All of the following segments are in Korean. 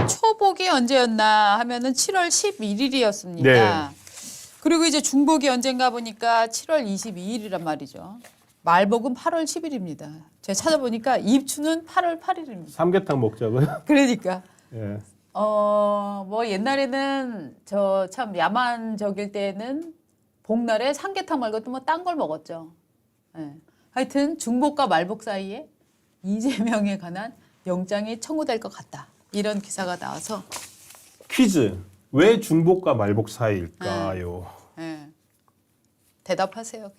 초복이 언제였나 하면은 7월 11일이었습니다. 네. 그리고 이제 중복이 언젠가 보니까 7월 22일이란 말이죠. 말복은 8월 10일입니다. 제가 찾아보니까 입추는 8월 8일입니다. 삼계탕 먹자고요. 그러니까 예. 뭐 옛날에는 저 참 야만적일 때는 복날에 삼계탕 말고 또 뭐 딴 걸 먹었죠. 예. 하여튼 중복과 말복 사이에 이재명에 관한 영장이 청구될 것 같다. 이런 기사가 나와서 퀴즈. 왜 중복과 말복 사이일까요? 예. 대답하세요.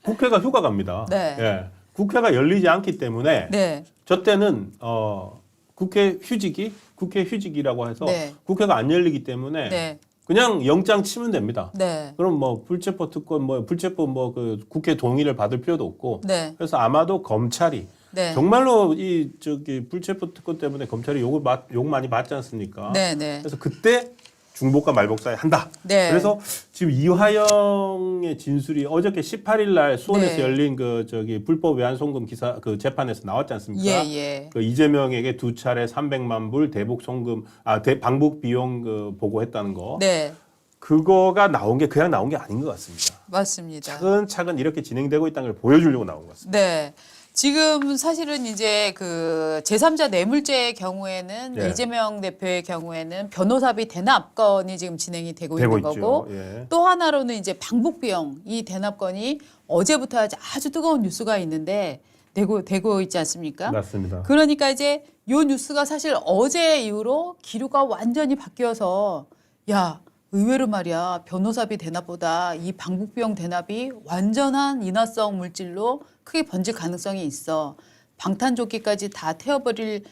국회가 휴가 갑니다. 네. 예. 국회가 열리지 않기 때문에 네. 저 때는 국회 휴직이라고 해서 네. 국회가 안 열리기 때문에 네. 그냥 영장 치면 됩니다. 네. 그럼 뭐 불체포 특권 불체포 그 국회 동의를 받을 필요도 없고 네. 그래서 아마도 검찰이 네. 정말로 이 불체포 특권 때문에 검찰이 욕 많이 받지 않습니까? 네. 네. 그래서 그때 중복과 말복 사이 한다. 네. 그래서 지금 이화영의 진술이 어저께 18일 날 수원에서 네. 열린 불법 외환 송금 기사 재판에서 나왔지 않습니까? 예. 이재명에게 2차례 300만 불 대북 송금 방북 비용 보고했다는 거. 네. 그거가 나온 게 그냥 나온 게 아닌 것 같습니다. 맞습니다. 차근차근 이렇게 진행되고 있다는 걸 보여주려고 나온 것 같습니다. 네. 지금 사실은 이제 그 제3자 뇌물죄의 경우에는 예. 이재명 대표의 경우에는 변호사비 대납건이 지금 진행이 되고 있는 있죠. 거고 예. 또 하나로는 이제 방북 비용 이 대납건이 어제부터 아주 뜨거운 뉴스가 있는데 되고 있지 않습니까? 맞습니다. 그러니까 이제 요 뉴스가 사실 어제 이후로 기류가 완전히 바뀌어서 야 의외로 말이야 변호사비 대납보다 이 방북비용 대납이 완전한 인화성 물질로 크게 번질 가능성이 있어. 방탄조끼까지 다 태워버릴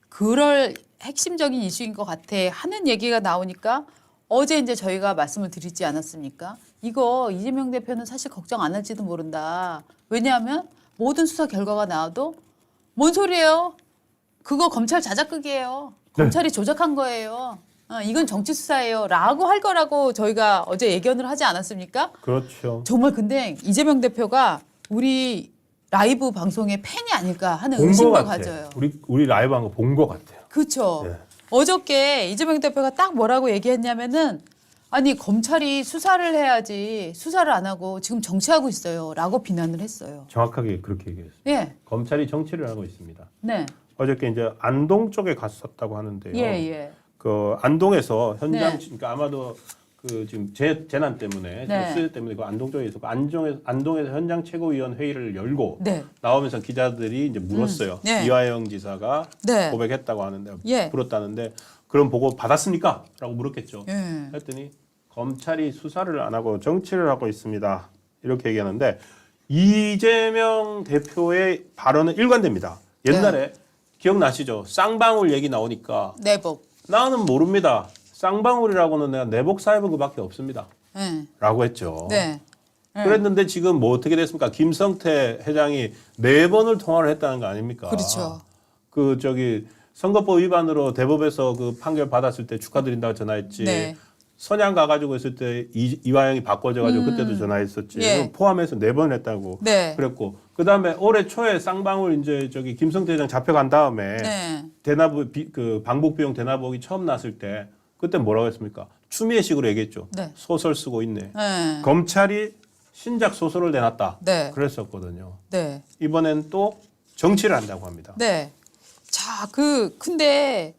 그럴 핵심적인 이슈인 것 같아 하는 얘기가 나오니까 어제 이제 저희가 말씀을 드리지 않았습니까? 이거 이재명 대표는 사실 걱정 안 할지도 모른다. 왜냐하면 모든 수사 결과가 나와도 뭔 소리예요? 그거 검찰 자작극이에요. 검찰이 조작한 거예요. 이건 정치 수사예요. 라고 할 거라고 저희가 어제 예견을 하지 않았습니까? 그렇죠. 정말 근데 이재명 대표가 우리 라이브 방송의 팬이 아닐까 하는 본 것 의심도 같아요. 가져요. 우리 라이브 한 거 본 것 같아요. 그렇죠. 네. 어저께 이재명 대표가 딱 뭐라고 얘기했냐면은 아니 검찰이 수사를 해야지 수사를 안 하고 지금 정치하고 있어요. 라고 비난을 했어요. 정확하게 그렇게 얘기했어요. 예. 검찰이 정치를 하고 있습니다. 네. 어저께 이제 안동 쪽에 갔었다고 하는데요. 예. 그 안동에서 현장 네. 그러니까 아마도 그 지금 재난 때문에 네. 수해 때문에 그 안동 쪽에 있었고 안동에서 현장 최고위원 회의를 열고 네. 나오면서 기자들이 이제 물었어요. 네. 이화영 지사가 네. 고백했다고 하는데 예. 물었다는데 그럼 보고 받았습니까?라고 물었겠죠. 예. 했더니 검찰이 수사를 안 하고 정치를 하고 있습니다. 이렇게 얘기하는데 이재명 대표의 발언은 일관됩니다. 옛날에 기억나시죠? 쌍방울 얘기 나오니까 내복. 나는 모릅니다. 쌍방울이라고는 내가 내복 사입은 것밖에 없습니다. 예. 라고 했죠. 네. 그랬는데 지금 뭐 어떻게 됐습니까? 김성태 회장이 4번을 통화를 했다는 거 아닙니까? 그렇죠. 선거법 위반으로 대법에서 그 판결 받았을 때 축하드린다고 전화했지. 네. 선양 가가지고 있을 때 이화영이 바꿔져가지고 그때도 전화했었지. 예. 포함해서 4번을 했다고 네. 그랬고. 그 다음에 올해 초에 쌍방울 이제 김성태 회장 잡혀간 다음에 네. 방북 비용 대납옥이 처음 났을 때 그때 뭐라고 했습니까? 추미애 식으로 얘기했죠. 네. 소설 쓰고 있네. 네. 검찰이 신작 소설을 내놨다. 네. 그랬었거든요. 네. 이번엔 또 정치를 한다고 합니다. 네. 자, 근데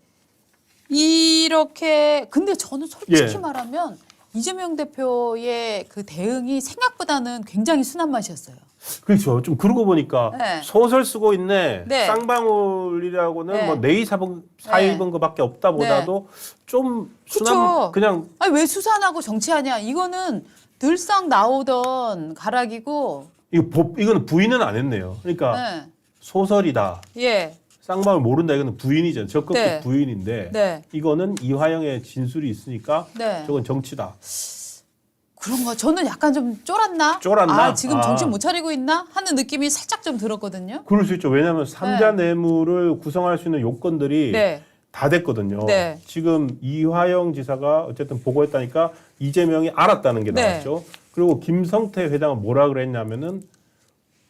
근데 저는 솔직히 예. 말하면 이재명 대표의 그 대응이 생각보다는 굉장히 순한 맛이었어요. 그렇죠. 좀 그러고 보니까 네. 소설 쓰고 있네. 네. 쌍방울이라고는 네. 뭐 내의 사입은 것밖에 없다 보다도 좀 순한 그쵸. 그냥 아니, 왜 수사 안 하고 정치하냐? 이거는 늘상 나오던 가락이고. 이거는 부인은 안 했네요. 그러니까 네. 소설이다. 예. 쌍방울 모른다. 이거는 부인이죠. 적극적 네. 부인인데 네. 이거는 이화영의 진술이 있으니까 네. 저건 정치다. 그런가? 저는 약간 좀 쫄았나? 쫄았나? 지금 아. 정신 못 차리고 있나? 하는 느낌이 살짝 좀 들었거든요. 그럴 수 있죠. 왜냐하면 삼자 뇌물을 구성할 수 있는 요건들이 네. 다 됐거든요. 네. 지금 이화영 지사가 어쨌든 보고했다니까 이재명이 알았다는 게 네. 나왔죠. 그리고 김성태 회장은 뭐라 그랬냐면은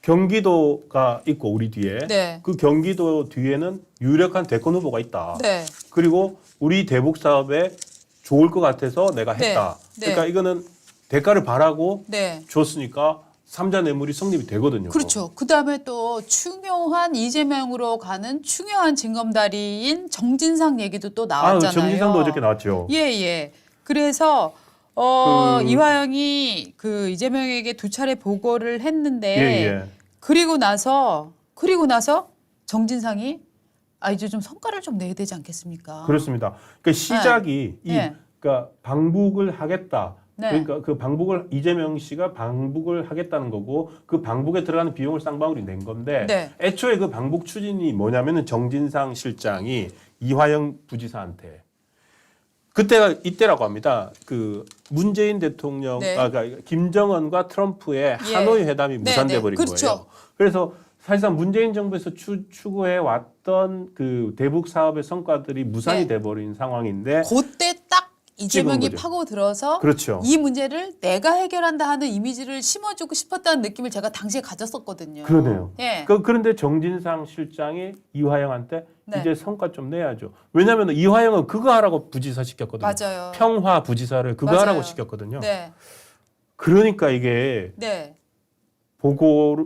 경기도가 있고 우리 뒤에 네. 그 경기도 뒤에는 유력한 대권 후보가 있다. 네. 그리고 우리 대북 사업에 좋을 것 같아서 내가 네. 했다. 네. 그러니까 이거는 대가를 바라고 네. 줬으니까 삼자 뇌물이 성립이 되거든요. 그렇죠. 그다음에 또 중요한 이재명으로 가는 중요한 징검다리인 정진상 얘기도 또 나왔잖아요. 정진상도 어저께 나왔죠. 예, 예. 그래서 이화영이 그 이재명에게 2차례 보고를 했는데 예, 예. 그리고 나서 정진상이 이제 좀 성과를 좀 내야 되지 않겠습니까? 그렇습니다. 그러니까 시작이 네. 그러니까 방북을 하겠다. 네. 그러니까 그 방북을 이재명 씨가 방북을 하겠다는 거고 그 방북에 들어가는 비용을 쌍방울이 낸 건데 네. 애초에 그 방북 추진이 뭐냐면은 정진상 실장이 이화영 부지사한테 그때가 이때라고 합니다. 그 문재인 대통령, 네. 그러니까 김정은과 트럼프의 예. 하노이 회담이 네, 무산돼 네. 버린 그렇죠. 거예요. 그래서 사실상 문재인 정부에서 추구해 왔던 그 대북 사업의 성과들이 무산이 네. 돼 버린 상황인데 그때 딱 이재명이 찍은 거죠. 파고들어서 그렇죠. 이 문제를 내가 해결한다 하는 이미지를 심어주고 싶었다는 느낌을 제가 당시에 가졌었거든요. 그러네요. 예. 그런데 정진상 실장이 이화영한테 네. 이제 성과 좀 내야죠. 왜냐하면 이화영은 그거 하라고 부지사 시켰거든요. 맞아요. 평화 부지사를 그거 맞아요. 하라고 시켰거든요. 네. 그러니까 이게 네.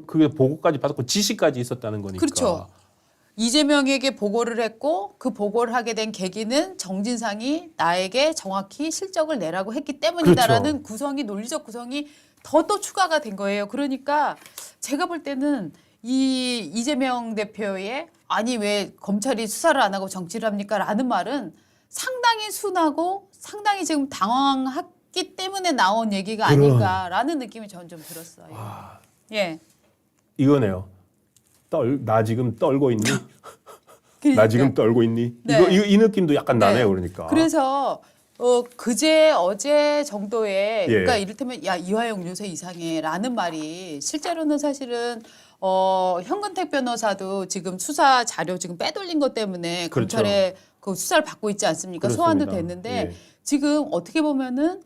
그게 보고까지 받았고 지시까지 있었다는 거니까. 그렇죠. 이재명에게 보고를 했고 그 보고를 하게 된 계기는 정진상이 나에게 정확히 실적을 내라고 했기 때문이다라는 그렇죠. 구성이 논리적 구성이 더 또 추가가 된 거예요. 그러니까 제가 볼 때는 이 이재명 대표의 아니 왜 검찰이 수사를 안 하고 정치를 합니까? 라는 말은 상당히 순하고 상당히 지금 당황했기 때문에 나온 얘기가 아닐까라는 느낌이 저는 좀 들었어요. 예. 이거네요. 나 지금 떨고 있니? 그러니까. 나 지금 떨고 있니? 네. 이 느낌도 약간 네. 나네요. 그러니까. 그래서 그제 어제 정도에 예. 그러니까 이를테면 야 이화영 요새 이상해라는 말이 실제로는 사실은 현근택 변호사도 지금 수사 자료 지금 빼돌린 것 때문에 그렇죠. 검찰에 그 수사를 받고 있지 않습니까? 그렇습니다. 소환도 됐는데 예. 지금 어떻게 보면은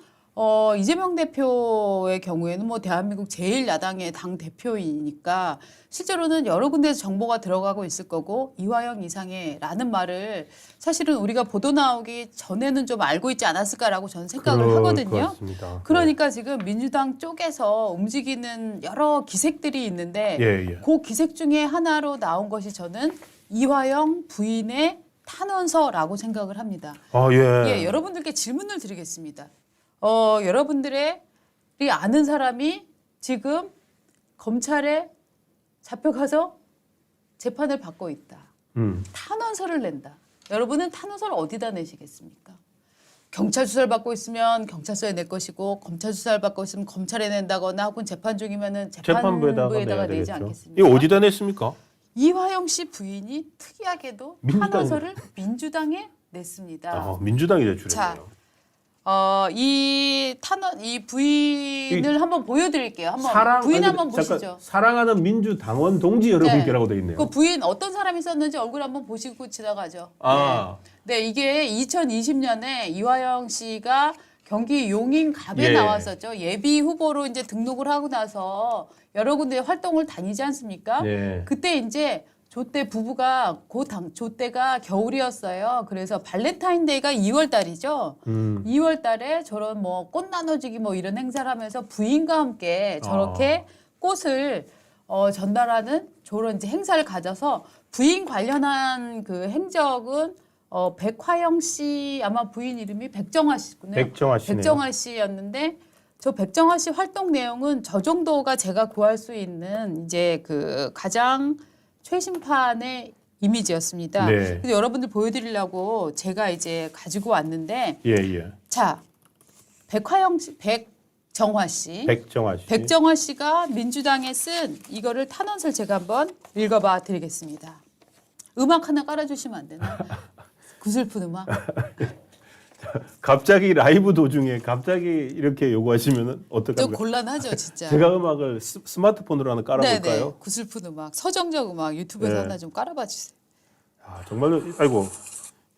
이재명 대표의 경우에는 뭐 대한민국 제1야당의 당 대표이니까 실제로는 여러 군데에서 정보가 들어가고 있을 거고 이화영 이상해라는 말을 사실은 우리가 보도 나오기 전에는 좀 알고 있지 않았을까라고 저는 생각을 하거든요. 그렇습니다. 그러니까 지금 민주당 쪽에서 움직이는 여러 기색들이 있는데 예, 예. 그 기색 중에 하나로 나온 것이 저는 이화영 부인의 탄원서라고 생각을 합니다. 예, 여러분들께 질문을 드리겠습니다. 여러분들이 아는 사람이 지금 검찰에 잡혀가서 재판을 받고 있다. 탄원서를 낸다. 여러분은 탄원서를 어디다 내시겠습니까? 경찰 수사를 받고 있으면 경찰서에 낼 것이고 검찰 수사를 받고 있으면 검찰에 낸다거나 혹은 재판 중이면은 재판부에다가 내야 내지 되겠죠. 않겠습니까? 이거 어디다 냈습니까? 이화영 씨 부인이 특이하게도 탄원서를 민주당에 냈습니다. 민주당이 제출했네요. 이 부인을 한번 보여드릴게요. 부인 한번 보시죠. 사랑하는 민주당원 동지 여러분께라고 돼 있네요. 그 부인 어떤 사람이 썼는지 얼굴 한번 보시고 지나가죠. 네, 이게 2020년에 이화영 씨가 경기 용인갑에 나왔었죠. 예비 후보로 이제 등록을 하고 나서 여러 군데 활동을 다니지 않습니까? 그때 이제 조때 부부가 조때가 겨울이었어요. 그래서 발렌타인데이가 2월 달이죠. 2월 달에 저런 뭐 꽃 나눠주기 뭐 이런 행사를 하면서 부인과 함께 저렇게 꽃을 전달하는 저런 이제 행사를 가져서 부인 관련한 그 행적은 백화영 씨 아마 부인 이름이 백정아 씨군요. 백정아 씨였는데 저 백정아 씨 활동 내용은 저 정도가 제가 구할 수 있는 이제 그 가장 최신판의 이미지였습니다. 그래서 여러분들 보여드리려고 제가 이제 가지고 왔는데, 자 백정화 씨, 백정화 씨가 민주당에 쓴 이거를 탄원서를 제가 한번 읽어봐 드리겠습니다. 음악 하나 깔아주시면 안 되나? 구슬픈 음악. 갑자기 라이브 도중에 갑자기 이렇게 요구하시면 어떡합니까? 좀 곤란하죠, 진짜. 제가 음악을 스마트폰으로 하나 깔아볼까요? 네네. 구슬픈 음악, 서정적 음악 유튜브에서 하나 좀 깔아봐 주세요. 정말로 아이고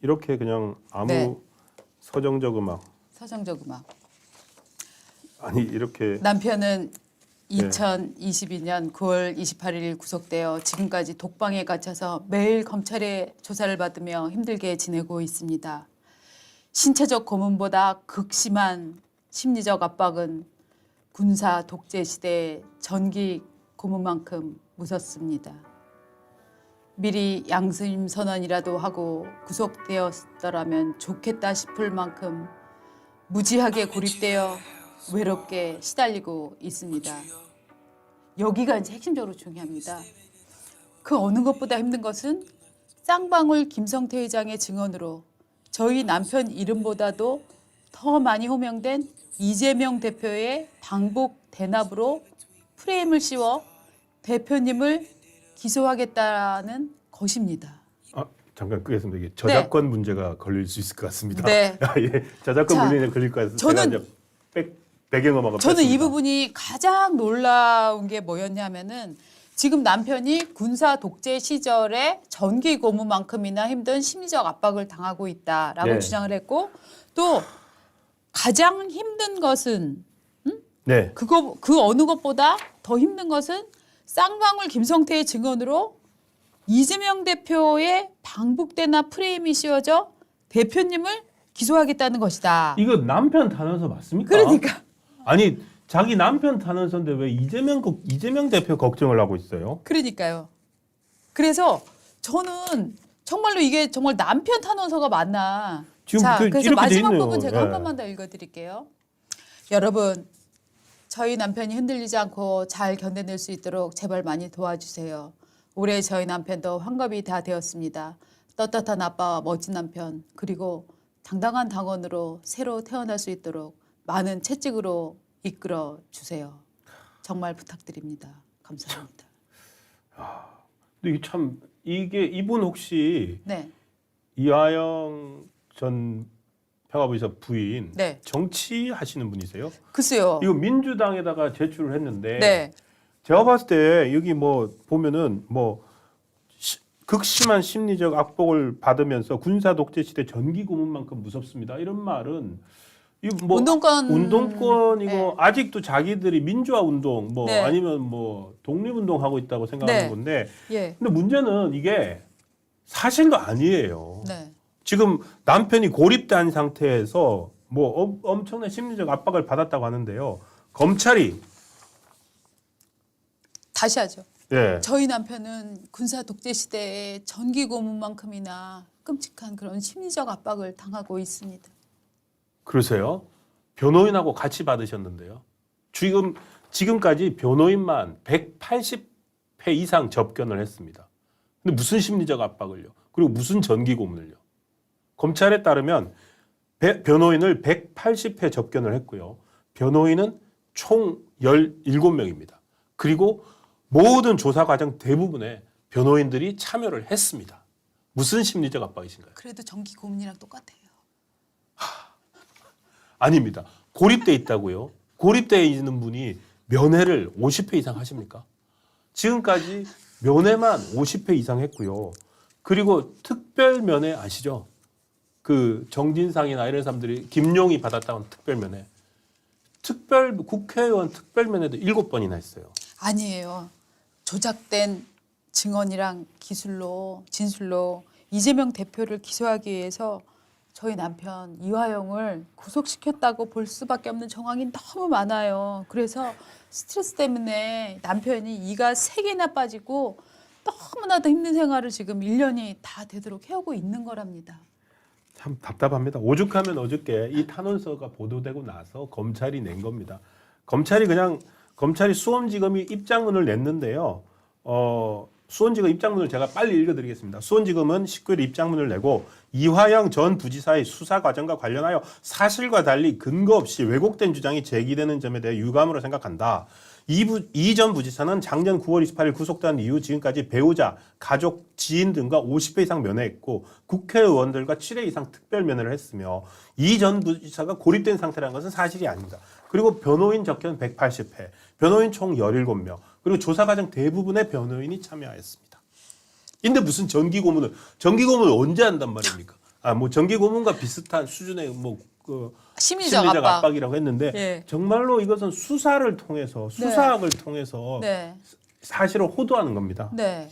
이렇게 그냥 아무 서정적 음악. 서정적 음악. 아니 이렇게 남편은 2022년 9월 28일 구속되어 지금까지 독방에 갇혀서 매일 검찰의 조사를 받으며 힘들게 지내고 있습니다. 신체적 고문보다 극심한 심리적 압박은 군사 독재 시대의 전기 고문만큼 무섭습니다. 미리 양심 선언이라도 하고 구속되었더라면 좋겠다 싶을 만큼 무지하게 고립되어 외롭게 시달리고 있습니다. 여기가 이제 핵심적으로 중요합니다. 그 어느 것보다 힘든 것은 쌍방울 김성태 회장의 증언으로 저희 남편 이름보다도 더 많이 호명된 이재명 대표의 방북 대납으로 프레임을 씌워 대표님을 기소하겠다는 것입니다. 잠깐 끄겠습니다. 이게 저작권 문제가 걸릴 수 있을 것 같습니다. 네. 예, 저작권 문제가 걸릴 것 같아서 저는 제가 이제 배경음악을 저는 이 뺐습니다. 부분이 가장 놀라운 게 뭐였냐면은 지금 남편이 군사 독재 시절에 전기 고문만큼이나 힘든 심리적 압박을 당하고 있다라고 네. 주장을 했고 또 가장 힘든 것은 네. 그 어느 것보다 더 힘든 것은 쌍방울 김성태의 증언으로 이재명 대표의 방북대나 프레임이 씌워져 대표님을 기소하겠다는 것이다. 이거 남편 탄원서 맞습니까? 그러니까 아니 자기 남편 탄원서인데 왜 이재명 대표 걱정을 하고 있어요? 그러니까요. 그래서 저는 정말로 이게 정말 남편 탄원서가 맞나. 지금 자, 그 그래서 이렇게 돼 마지막 있네요. 부분 제가 예. 한 번만 더 읽어드릴게요. 여러분, 저희 남편이 흔들리지 않고 잘 견뎌낼 수 있도록 제발 많이 도와주세요. 올해 저희 남편도 환갑이 다 되었습니다. 떳떳한 아빠와 멋진 남편 그리고 당당한 당원으로 새로 태어날 수 있도록 많은 채찍으로 이끌어 주세요. 정말 부탁드립니다. 감사합니다. 근데 이게 이분 혹시 네, 이화영 전 평화부의사 부인 네. 정치하시는 분이세요? 글쎄요. 이거 민주당에다가 제출을 했는데 네, 제가 봤을 때 여기 뭐 보면은 뭐 극심한 심리적 압박을 받으면서 군사 독재 시대 전기 고문만큼 무섭습니다. 이런 말은 이거 뭐 운동권이고 네. 아직도 자기들이 민주화 운동 뭐 네. 아니면 뭐 독립 운동 하고 있다고 생각하는 네. 건데 예, 근데 문제는 이게 사실도 아니에요. 네, 지금 남편이 고립된 상태에서 뭐 엄청난 심리적 압박을 받았다고 하는데요. 검찰이 다시 하죠. 예. 저희 남편은 군사 독재 시대에 전기 고문만큼이나 끔찍한 그런 심리적 압박을 당하고 있습니다. 그러세요? 변호인하고 같이 받으셨는데요. 지금까지 변호인만 180회 이상 접견을 했습니다. 근데 무슨 심리적 압박을요? 그리고 무슨 전기 고문을요? 검찰에 따르면 변호인을 180회 접견을 했고요. 변호인은 총 17명입니다. 그리고 모든 조사 과정 대부분에 변호인들이 참여를 했습니다. 무슨 심리적 압박이신가요? 그래도 전기 고문이랑 똑같아요. 아닙니다. 고립돼 있다고요. 고립돼 있는 분이 면회를 50회 이상 하십니까? 지금까지 면회만 50회 이상 했고요. 그리고 특별 면회 아시죠? 그 정진상이나 이런 사람들이 김용이 받았다고 하는 특별 면회. 국회의원 특별 면회도 7번이나 했어요. 아니에요. 조작된 증언이랑 진술로 이재명 대표를 기소하기 위해서 저희 남편 이화영을 구속시켰다고 볼 수밖에 없는 정황이 너무 많아요. 그래서 스트레스 때문에 남편이 이가 3개나 빠지고 너무나도 힘든 생활을 지금 1년이 다 되도록 해오고 있는 거랍니다. 참 답답합니다. 오죽하면 어저께 이 탄원서가 보도되고 나서 검찰이 낸 겁니다. 검찰이 수원지검이 입장문을 냈는데요. 수원지검 입장문을 제가 빨리 읽어드리겠습니다. 수원지검은 19일 입장문을 내고 이화영 전 부지사의 수사 과정과 관련하여 사실과 달리 근거 없이 왜곡된 주장이 제기되는 점에 대해 유감으로 생각한다. 이 전 부지사는 작년 9월 28일 구속된 이후 지금까지 배우자, 가족, 지인 등과 50회 이상 면회했고 국회의원들과 7회 이상 특별 면회를 했으며 이 전 부지사가 고립된 상태라는 것은 사실이 아닙니다. 그리고 변호인 접견 180회, 변호인 총 17명, 그리고 조사 과정 대부분의 변호인이 참여했습니다. 근데 무슨 전기 고문을 언제 한단 말입니까? 뭐 전기 고문과 비슷한 수준의 뭐 그 심리적 심리적 압박. 압박이라고 했는데 예. 정말로 이것은 수사를 통해서 수사학을 통해서 네. 사실을 호도하는 겁니다. 네.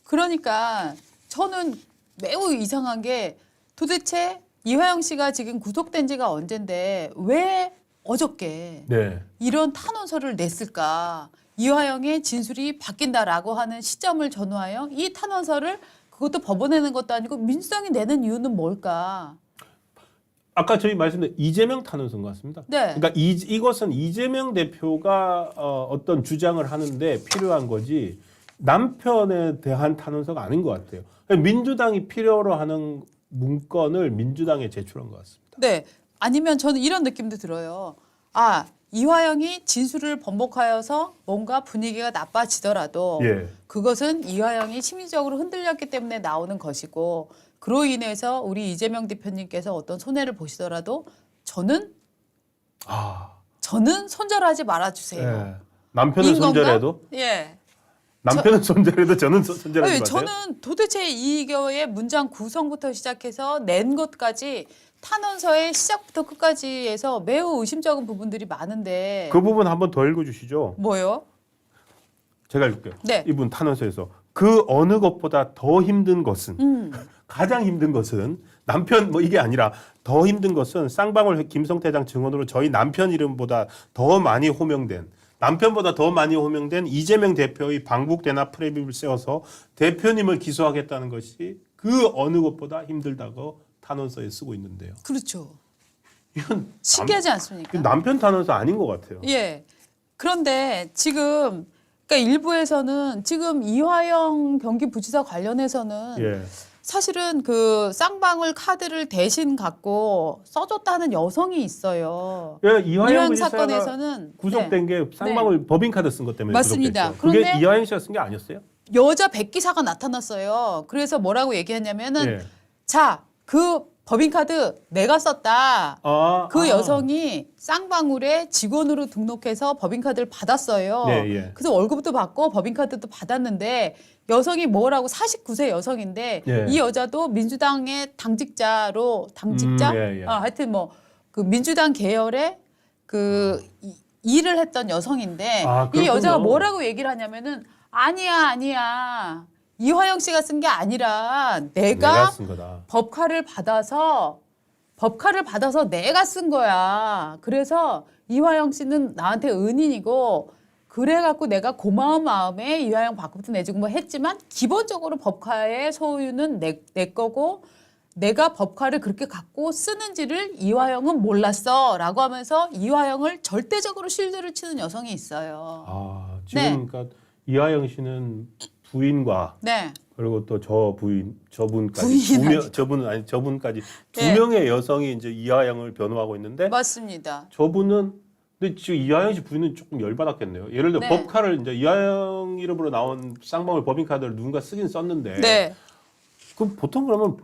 그러니까 저는 매우 이상한 게 도대체 이화영 씨가 지금 구속된 지가 언젠데 왜 어저께 네. 이런 탄원서를 냈을까? 이화영의 진술이 바뀐다라고 하는 시점을 전후하여 이 탄원서를 그것도 법원에 내는 것도 아니고 민주당이 내는 이유는 뭘까? 아까 저희 말씀드린 이재명 탄원서인 것 같습니다. 네. 그러니까 이것은 이재명 대표가 어떤 주장을 하는데 필요한 거지 남편에 대한 탄원서가 아닌 것 같아요. 민주당이 필요로 하는 문건을 민주당에 제출한 것 같습니다. 네. 아니면 저는 이런 느낌도 들어요. 아, 이화영이 진술을 번복하여서 뭔가 분위기가 나빠지더라도 예. 그것은 이화영이 심리적으로 흔들렸기 때문에 나오는 것이고 그로 인해서 우리 이재명 대표님께서 어떤 손해를 보시더라도 저는 손절하지 말아주세요. 예. 남편은 인 건가? 손절해도 예. 남편은 손절해도 저는 손절하지 아니, 마세요. 저는 도대체 이거의 문장 구성부터 시작해서 낸 것까지 탄원서의 시작부터 끝까지 해서 매우 의심적인 부분들이 많은데 그 부분 한번 더 읽어주시죠. 뭐요? 제가 읽을게요. 네. 이분 탄원서에서 그 어느 것보다 더 힘든 것은 가장 힘든 것은 남편 뭐 이게 아니라 더 힘든 것은 쌍방울 김성태 장 증언으로 저희 남편 이름보다 더 많이 호명된 남편보다 더 많이 호명된 이재명 대표의 방북 대납 프레임을 세워서 대표님을 기소하겠다는 것이 그 어느 것보다 힘들다고 탄원서에 쓰고 있는데요. 그렇죠. 이건 신기하지 않습니까? 남편 탄원서 아닌 것 같아요. 예. 그런데 지금 그러니까 일부에서는 지금 이화영 경기부지사 관련해서는 예. 사실은 그 쌍방울 카드를 대신 갖고 써줬다는 여성이 있어요. 예, 이화영 부지사가 사건에서는 구속된 게 쌍방울 법인카드 쓴 것 때문에 맞습니다. 구속됐죠. 그게 그런데 이화영 씨가 쓴 게 아니었어요? 여자 백기사가 나타났어요. 그래서 뭐라고 얘기했냐면은 예. 자, 그 법인카드 내가 썼다. 그 아. 여성이 쌍방울에 직원으로 등록해서 법인카드를 받았어요. 네, 예. 그래서 월급도 받고 법인카드도 받았는데 여성이 뭐라고 49세 여성인데 예. 이 여자도 민주당의 당직자? 예, 예. 하여튼 뭐 그 민주당 계열의 그 일을 했던 여성인데 아, 이 여자가 그렇군요. 뭐라고 얘기를 하냐면은 아니야. 이화영 씨가 쓴 게 아니라 내가 쓴 거다. 법카를 받아서 내가 쓴 거야. 그래서 이화영 씨는 나한테 은인이고 그래갖고 내가 고마운 마음에 이화영 밥값도 내주고 뭐 했지만 기본적으로 법카의 소유는 내 거고 내가 법카를 그렇게 갖고 쓰는지를 이화영은 몰랐어 라고 하면서 이화영을 절대적으로 실드를 치는 여성이 있어요. 아, 지금 네. 그러니까 이화영 씨는 부인과 네. 그리고 또 저분까지 부인 아니고. 저분까지 두 네. 명의 여성이 이제 이화영을 변호하고 있는데 맞습니다. 저분은 근데 지금 이화영 씨 부인은 조금 열받았겠네요. 예를 들어 네. 법카를 이제 이화영 이름으로 나온 쌍방울 법인카드를 누군가 쓰긴 썼는데 네. 그럼 보통 그러면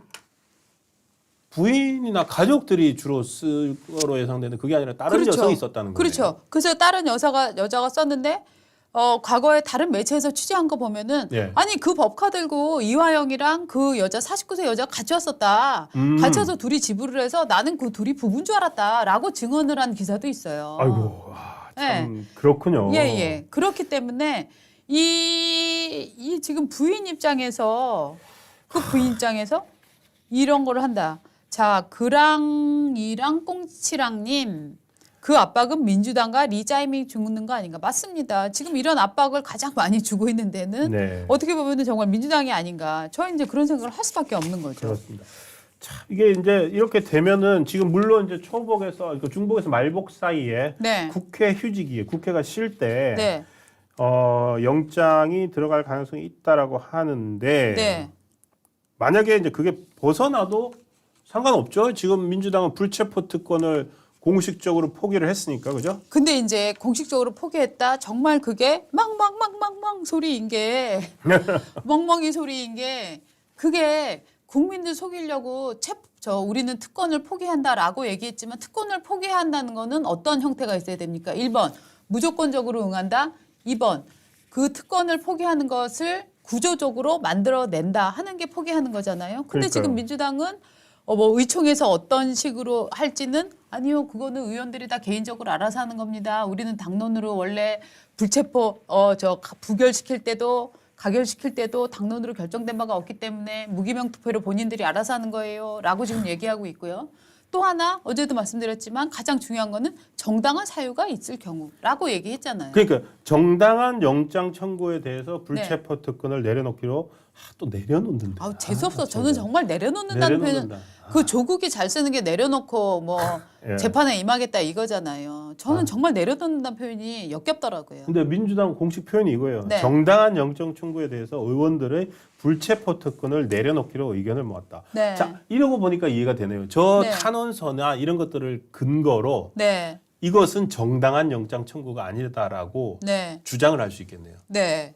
부인이나 가족들이 주로 쓸 거로 예상되는 그게 아니라 다른 그렇죠. 여성이 썼다는 거예요. 그렇죠. 그래서 다른 여자가 썼는데 과거에 다른 매체에서 취재한 거 보면은 예. 아니 그 법카 들고 이화영이랑 그 여자 49세 여자가 같이 왔었다. 같이 와서 둘이 지불을 해서 나는 그 둘이 부부인 줄 알았다라고 증언을 한 기사도 있어요. 아이고, 참 그렇군요. 예. 그렇기 때문에 이 지금 부인 입장에서 이런 거를 한다. 자, 그랑이랑 꽁치랑님 그 압박은 민주당과 리자이밍 주는 거 아닌가? 맞습니다. 지금 이런 압박을 가장 많이 주고 있는 데는 네. 어떻게 보면 정말 민주당이 아닌가? 저는 이제 그런 생각을 할 수밖에 없는 거죠. 그렇습니다. 참 이게 이제 이렇게 되면은 지금 물론 이제 초복에서 중복에서 말복 사이에 네. 국회 휴직이에요. 국회가 쉴 때 네. 영장이 들어갈 가능성이 있다라고 하는데 네. 만약에 이제 그게 벗어나도 상관없죠. 지금 민주당은 불체포 특권을 공식적으로 포기를 했으니까 그죠? 근데 이제 공식적으로 포기했다. 정말 그게 멍멍멍멍멍 소리인 게 멍멍이 소리인 게 그게 국민들 속이려고 우리는 특권을 포기한다라고 얘기했지만 특권을 포기한다는 거는 어떤 형태가 있어야 됩니까? 1번 무조건적으로 응한다. 2번 그 특권을 포기하는 것을 구조적으로 만들어낸다 하는 게 포기하는 거잖아요. 근데 그러니까요. 지금 민주당은 뭐 의총에서 어떤 식으로 할지는 아니요, 그거는 의원들이 다 개인적으로 알아서 하는 겁니다. 우리는 당론으로 원래 불체포 부결시킬 때도 가결시킬 때도 당론으로 결정된 바가 없기 때문에 무기명 투표로 본인들이 알아서 하는 거예요.라고 지금 얘기하고 있고요. 또 하나 어제도 말씀드렸지만 가장 중요한 거는 정당한 사유가 있을 경우라고 얘기했잖아요. 그러니까 정당한 영장 청구에 대해서 불체포 특권을 내려놓기로 또 내려놓는데. 아우 재수없어. 저는 정말 내려놓는다는 표현은 그 조국이 잘 쓰는 게 내려놓고 뭐 예. 재판에 임하겠다 이거잖아요. 저는 정말 내려놓는다는 표현이 역겹더라고요. 근데 민주당 공식 표현이 이거예요. 네. 정당한 영장 청구에 대해서 의원들의 불체포 특권을 내려놓기로 의견을 모았다. 네. 자, 이러고 보니까 이해가 되네요. 저 네. 탄원서나 이런 것들을 근거로 네, 이것은 정당한 영장 청구가 아니다라고 네, 주장을 할 수 있겠네요. 네.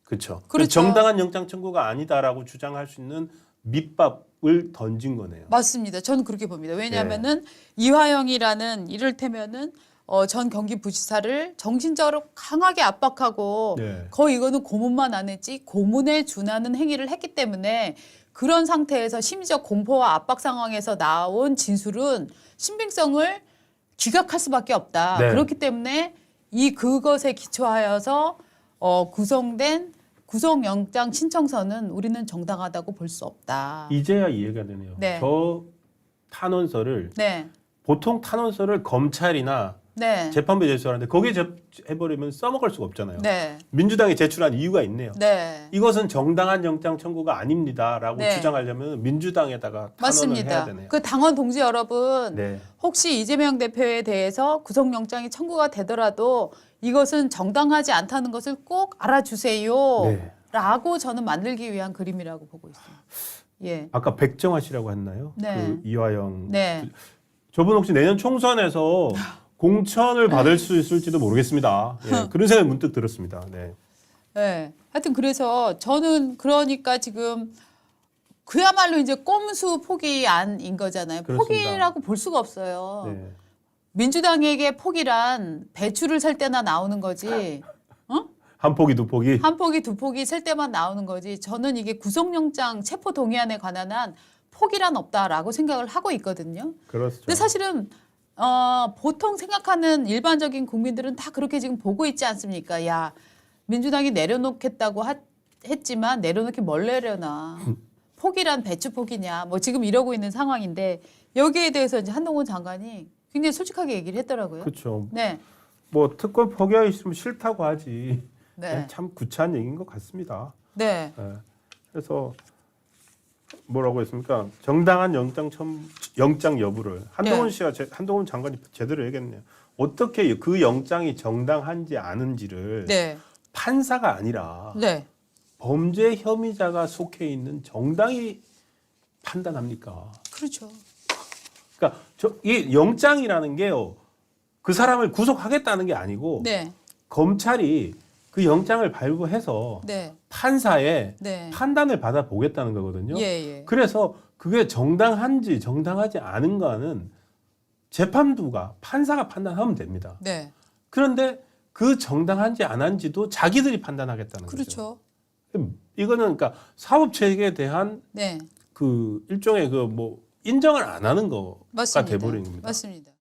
그렇죠. 그렇죠. 정당한 영장 청구가 아니다라고 주장할 수 있는 밑밥을 던진 거네요. 맞습니다. 저는 그렇게 봅니다. 왜냐하면은 이화영이라는 이를테면은 전 경기부지사를 정신적으로 강하게 압박하고 네. 거의 이거는 고문만 안 했지 고문에 준하는 행위를 했기 때문에 그런 상태에서 심지어 공포와 압박 상황에서 나온 진술은 신빙성을 기각할 수밖에 없다. 네. 그렇기 때문에 그것에 기초하여서 구성된 구속영장 신청서는 우리는 정당하다고 볼 수 없다. 이제야 이해가 되네요. 네. 저 탄원서를 네, 보통 탄원서를 검찰이나 네, 재판부에 제출하는데 거기에 해버리면 써먹을 수가 없잖아요. 네, 민주당이 제출한 이유가 있네요. 네. 이것은 정당한 영장 청구가 아닙니다라고 네. 주장하려면 민주당에다가 탄원을 해야 맞습니다. 되네요. 그 당원 동지 여러분, 네. 혹시 이재명 대표에 대해서 구속영장이 청구가 되더라도 이것은 정당하지 않다는 것을 꼭 알아주세요. 네. 라고 저는 만들기 위한 그림이라고 보고 있습니다. 예. 아까 백정아 씨라고 했나요? 네. 그 이화영. 네. 저분 혹시 내년 총선에서 공천을 받을 수 있을지도 모르겠습니다. 예, 그런 생각이 문득 들었습니다. 네. 네. 하여튼 그래서 저는 그러니까 지금 그야말로 이제 꼼수 포기안인 거잖아요. 그렇습니다. 포기라고 볼 수가 없어요. 네. 민주당에게 포기란 배추를 살 때나 나오는 거지. 한 포기 두 포기. 한 포기 두 포기 셀 때만 나오는 거지. 저는 이게 구속영장 체포 동의안에 관한 한 포기란 없다라고 생각을 하고 있거든요. 그렇죠. 근데 사실은 보통 생각하는 일반적인 국민들은 다 그렇게 지금 보고 있지 않습니까? 야, 민주당이 내려놓겠다고 했지만 내려놓기 뭘 내려놔. 포기란 배추 포기냐. 뭐 지금 이러고 있는 상황인데 여기에 대해서 이제 한동훈 장관이 굉장히 솔직하게 얘기를 했더라고요. 그렇죠. 네. 뭐 특권 포기하기 싫으면 싫다고 하지. 네. 참 구차한 얘기인 것 같습니다. 네. 예. 그래서 뭐라고 했습니까? 정당한 영장 여부를 한동훈 씨가 한동훈 장관이 제대로 얘기했네요. 어떻게 그 영장이 정당한지 아는지를 네. 판사가 아니라 네. 범죄 혐의자가 속해 있는 정당이 판단합니까? 그렇죠. 그러니까 이 영장이라는 게요. 그 사람을 구속하겠다는 게 아니고 네. 검찰이 그 영장을 발부해서 네. 판사의 네. 판단을 받아 보겠다는 거거든요. 예, 예. 그래서 그게 정당한지 정당하지 않은가는 재판부가 판사가 판단하면 됩니다. 네. 그런데 그 정당한지 안 한지도 자기들이 판단하겠다는 거죠. 그렇죠. 이거는 그러니까 사법 체계에 대한 네. 그 일종의 그 뭐 인정을 안 하는 거가 맞습니다. 돼버린 겁니다. 맞습니다.